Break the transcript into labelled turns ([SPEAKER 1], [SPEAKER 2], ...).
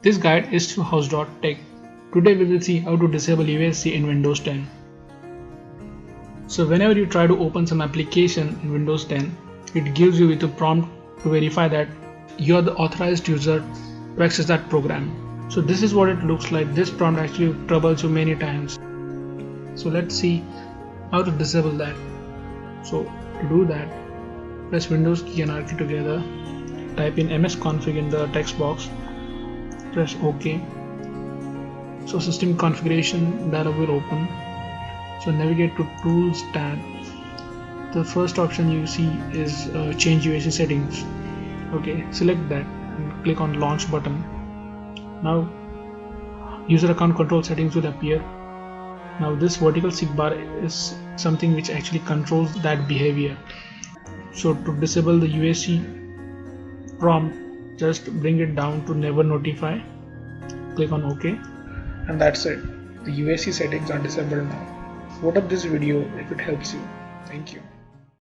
[SPEAKER 1] This guide is through house.tech. Today we will see how to disable USC in Windows 10. So whenever you try to open some application in Windows 10, it gives you with a prompt to verify that you are the authorized user to access that program. So this is what it looks like. This prompt actually troubles you many times. So let's see how to disable that. So to do that, press Windows key and R key together, type in msconfig in the text box, press OK. So system configuration dialog will open. So navigate to Tools tab. The first option you see is change UAC settings. Okay, select that and click on launch button. Now user account control settings will appear. Now this vertical seek bar is something which actually controls that behavior. So to disable the UAC prompt, just bring it down to never notify, click on OK, and that's it. The UAC settings are disabled now. Vote up this video if it helps you. Thank you.